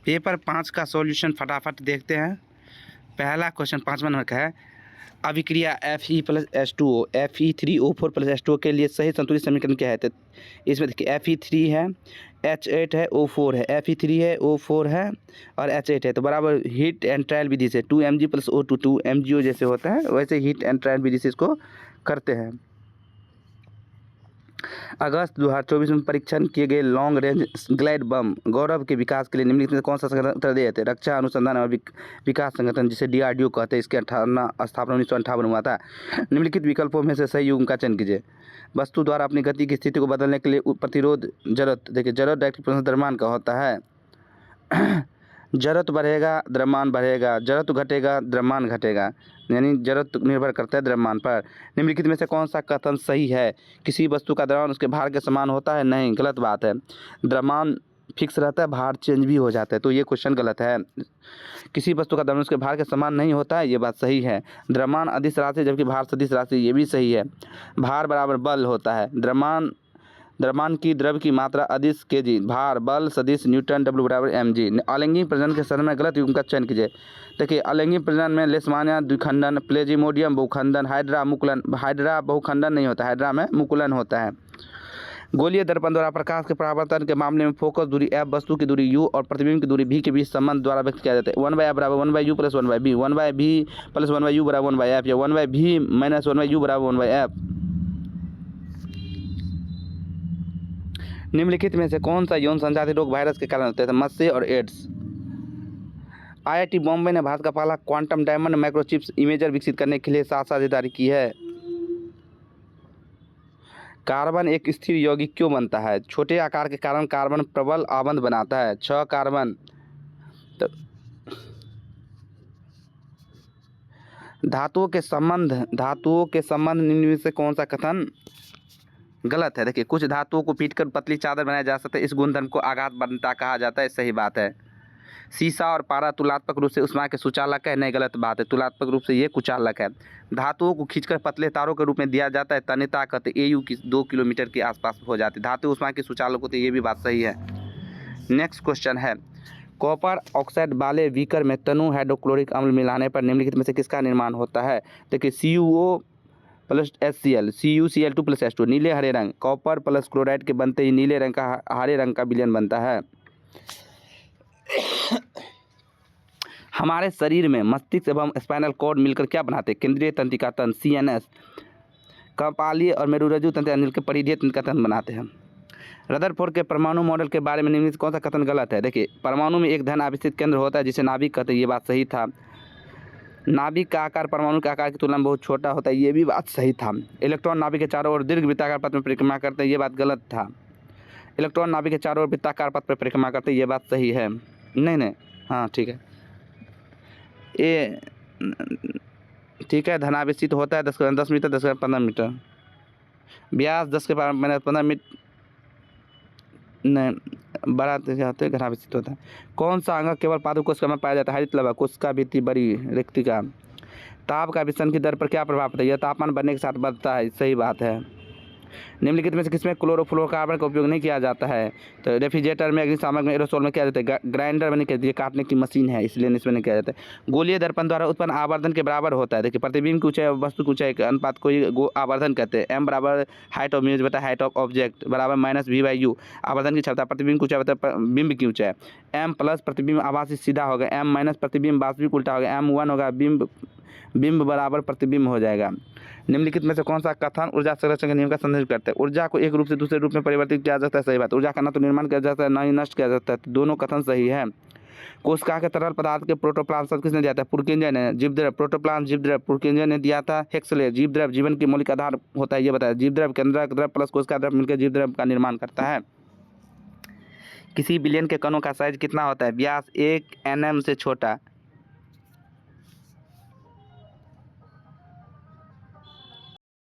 Paper 5 का solution फटाफट देखते हैं। पहला क्वेश्चन 5वां नंबर का है, अभिक्रिया Fe plus H2O Fe3O4 plus H2O के लिए सही संतुलित समीकरण क्या है? तो इसमें देखिए Fe3 है, H8 है, O4 है, Fe3 है, O4 है और H8 है, तो बराबर हीट एंड ट्रायल विधि से 2mg प्लस O2 2mgO जैसे होता है वैसे हीट एंड ट्रायल विधि से इसको करते हैं। अगस्त 2024 में परीक्षण किए गए लॉन्ग रेंज ग्लाइड बम गौरव के विकास के लिए निम्नलिखित में कौन सा संगठन उत्तर देते हैं? रक्षा अनुसंधान और विकास संगठन, जिसे DRDO कहते हैं, इसके स्थापना 1958 हुआ था। निम्नलिखित विकल्पों में से सही युग्म का चयन कीजिए। वस्तु द्वारा अपनी गति की स्थिति को बदलने के लिए प्रतिरोध जरूरत, देखिए जरूरत डायरेक्ट द्रव्यमान का होता है। जरूरत बढ़ेगा द्रव्यमान बढ़ेगा, जरूरत घटेगा द्रव्यमान घटेगा, यानी जरूरत निर्भर करता है द्रव्यमान पर। निम्नलिखित में से कौन सा कथन सही है? किसी वस्तु का द्रव्यमान उसके भार के समान होता है? नहीं, गलत बात है। द्रव्यमान फिक्स रहता है, भार चेंज भी हो जाता है, तो ये क्वेश्चन गलत है। किसी वस्तु का द्रव्यमान उसके भार के समान नहीं होता है, ये बात सही है। द्रव्यमान अदिश राशि जबकि भार सदिश राशि, ये भी सही है। भार बराबर बल होता है। द्रव्यमान की द्रव्य की मात्रा अदिश kg, भार बल सदिश न्यूटन, W बराबर mg। अलैंगिक प्रजनन के संदर्भ में गलत युग्म का चयन कीजिए। देखिए अलैंगिक प्रजनन में लेशमानिया द्विखंडन, प्लेजिमोडियम बहुखंडन, हाइड्रा मुकुलन, हाइड्रा बहुखंडन नहीं होता, हाइड्रा में मुकुलन होता है। गोलीय दर्पण द्वारा प्रकाश के परावर्तन के मामले में फोकस दूरी F, वस्तु की दूरी U और प्रतिबिंब की दूरी V के बीच संबंध द्वारा व्यक्त किया जाता है। 1/F बराबर 1/U plus 1/B, 1/V plus 1/U बराबर 1/F या 1/V माइनस 1/U बराबर 1/F। निम्नलिखित में से कौन सा यौन संचारित रोग वायरस के कारण होते हैं? मत्स्य और एड्स। IIT बॉम्बे ने भारत का पहला क्वांटम डायमंड माइक्रोचिप्स इमेजर विकसित करने के लिए साझेदारी की है। कार्बन एक स्थिर यौगिक क्यों बनता है? छोटे आकार के कारण कार्बन प्रबल आबंध बनाता है। 6 कार्बन धातुओं के संबंध निम्न में से कौन सा कथन गलत है? देखिए कुछ धातुओं को पीटकर पतली चादर बनाया जा सकता है, इस गुणधर्म को आघात बनता कहा जाता है, सही बात है। सीसा और पारा तुलनात्मक रूप से ऊष्मा के सुचालक है, नहीं गलत बात है, तुलनात्मक रूप से ये कुचालक है। धातुओं को खींचकर पतले तारों के रूप में दिया जाता है, तन्यता कहते AU की 2 किलोमीटर के आसपास हो जाती है। धातु ऊष्मा के सुचालक होते, ये भी बात सही है। नेक्स्ट क्वेश्चन है, कॉपर ऑक्साइड वाले बीकर में तनु हाइड्रोक्लोरिक अम्ल मिलाने पर निम्नलिखित में से किसका निर्माण होता है? देखिए CuO plus HCl, CuCl2 plus H2, नीले हरे रंग, कॉपर प्लस क्लोराइड के बनते ही नीले रंग का हरे रंग का विलयन बनता है। हमारे शरीर में मस्तिष्क एवं स्पाइनल कॉर्ड मिलकर क्या बनाते हैं? केंद्रीय तंत्रिका तंत्र CNS, कपालीय और मेरुरज्जु तंत्र मिलकर परिधीय तंत्रिका तंत्र बनाते हैं। रदरफोर्ड के परमाणु मॉडल के बारे में निम्नलिखित कौन सा कथन गलत है? देखिए परमाणु में एक धन आवेशित केंद्र होता है जिसे नाभिक कहते हैं, ये बात सही था। नाभिक का आकार परमाणु के आकार की तुलना में बहुत छोटा होता है, ये भी बात सही था। इलेक्ट्रॉन नाभिक के चारों ओर दीर्घ वृत्ताकार पथ में परिक्रमा करते हैं, ये बात गलत था। इलेक्ट्रॉन नाभिक के चारों ओर वृत्ताकार पथ पर परिक्रमा करते हैं, ये बात सही है। नहीं हाँ ठीक है, ये ठीक है। धनावेशित होता है 10 मीटर 10 मीटर, व्यास 10⁻15 मीटर नहीं बड़ा जाते हैं, घनावेशित होता है। कौन सा अंग केवल पादप कोशिका में पाया जाता है? हरित लवक, कोशिका भित्ति बड़ी रिक्तिका। ताप का विसरण की दर पर क्या प्रभाव पड़ता है? यह तापमान बढ़ने के साथ बढ़ता है, सही बात है। निम्नलिखित में से किसमें क्लोरोफ्लोरोकार्बन का उपयोग नहीं किया जाता है? तो रेफ्रिजरेटर में, अग्निशामक में, एरोसोल में किया जाता है। ग्राइंडर में नहीं किया जाता, ये काटने की मशीन है इसलिए इसमें नहीं किया जाता है। गोलीय दर्पण द्वारा उत्पन्न आवर्धन के बराबर होता है। देखिए प्रतिबिंब की ऊंचाई वस्तु की ऊंचाई के अनुपात को ही आवर्धन कहते हैं। M बराबर हाइट ऑफ इमेज बटा हाइट ऑफ ऑब्जेक्ट बराबर -V/U। आवर्धन की क्षमता प्रतिबिंब की ऊंचाई बता बिंब की ऊंचाई। M प्लस प्रतिबिंब आभासी सीधा होगा, M माइनस प्रतिबिंब वास्तविक उल्टा होगा, M1 होगा, बिंब बराबर प्रतिबिंब हो जाएगा। निम्नलिखित में से कौन सा कथन ऊर्जा संरक्षण के नियम का संदर्भ करते हैं? ऊर्जा को एक रूप से दूसरे रूप में परिवर्तित किया जाता है, सही बात। ऊर्जा का न तो निर्माण किया जाता है न ही नष्ट किया जाता है, तो दोनों कथन सही है। कोशिका के तरल पदार्थ के प्रोटोप्लाज्म किसने दिया था? पुरकेंजय ने। जीवद्रव्य प्रोटोप्लाज्म जीवद्रव्य पुरकेंजय ने दिया था। हेक्सले जीवद्रव्य जीवन की मौलिक आधार होता है, ये बताया। जीवद्रव्य केंद्रक द्रव्य प्लस कोशिका द्रव्य मिलकर जीवद्रव्य का निर्माण करता है। किसी बिलियन के कणों का साइज कितना होता है? व्यास 1 nm से छोटा।